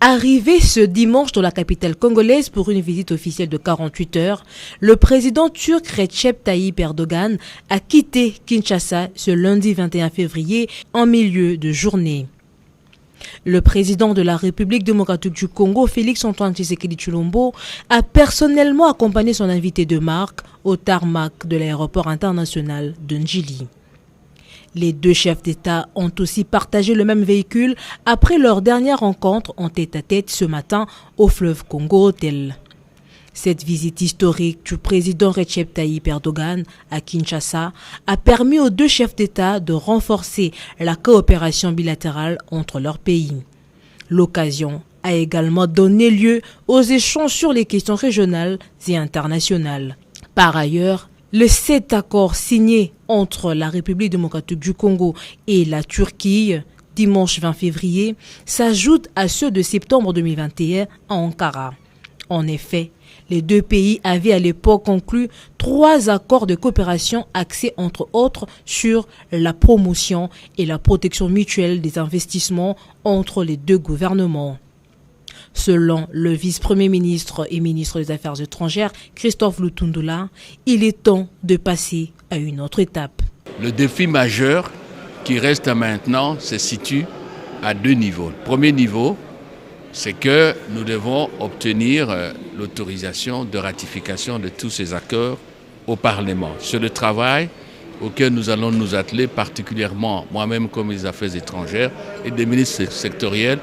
Arrivé ce dimanche dans la capitale congolaise pour une visite officielle de 48 heures, le président turc Recep Tayyip Erdogan a quitté Kinshasa ce lundi 21 février en milieu de journée. Le président de la République démocratique du Congo, Félix-Antoine Tshisekedi Tshilombo, a personnellement accompagné son invité de marque au tarmac de l'aéroport international de Njili. Les deux chefs d'État ont aussi partagé le même véhicule après leur dernière rencontre en tête-à-tête ce matin au fleuve Congo Hotel. Cette visite historique du président Recep Tayyip Erdogan à Kinshasa a permis aux deux chefs d'État de renforcer la coopération bilatérale entre leurs pays. L'occasion a également donné lieu aux échanges sur les questions régionales et internationales. Par ailleurs, le 7 accords signés entre la République démocratique du Congo et la Turquie, dimanche 20 février, s'ajoutent à ceux de septembre 2021 à Ankara. En effet, les deux pays avaient à l'époque conclu 3 accords de coopération axés entre autres sur la promotion et la protection mutuelle des investissements entre les deux gouvernements. Selon le vice-premier ministre et ministre des Affaires étrangères, Christophe Lutundula, il est temps de passer à une autre étape. Le défi majeur qui reste maintenant se situe à 2 niveaux. Le premier niveau, c'est que nous devons obtenir l'autorisation de ratification de tous ces accords au Parlement. C'est le travail auquel nous allons nous atteler, particulièrement moi-même comme ministre des Affaires étrangères et des ministres sectoriels,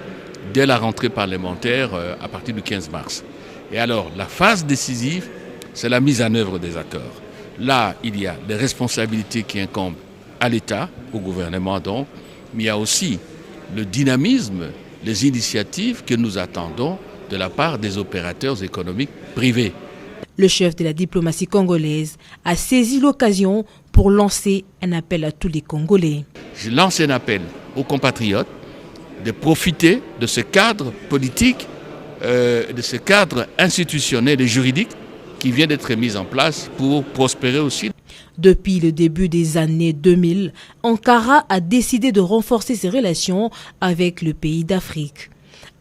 dès la rentrée parlementaire à partir du 15 mars. Et alors, la phase décisive, c'est la mise en œuvre des accords. Là, il y a des responsabilités qui incombent à l'État, au gouvernement donc, mais il y a aussi le dynamisme, les initiatives que nous attendons de la part des opérateurs économiques privés. Le chef de la diplomatie congolaise a saisi l'occasion pour lancer un appel à tous les Congolais. Je lance un appel aux compatriotes de profiter de ce cadre politique, de ce cadre institutionnel et juridique qui vient d'être mis en place pour prospérer aussi. Depuis le début des années 2000, Ankara a décidé de renforcer ses relations avec le pays d'Afrique.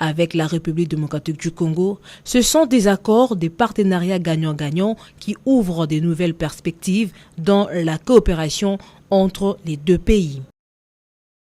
Avec la République démocratique du Congo, ce sont des accords, des partenariats gagnant-gagnant qui ouvrent de nouvelles perspectives dans la coopération entre les deux pays.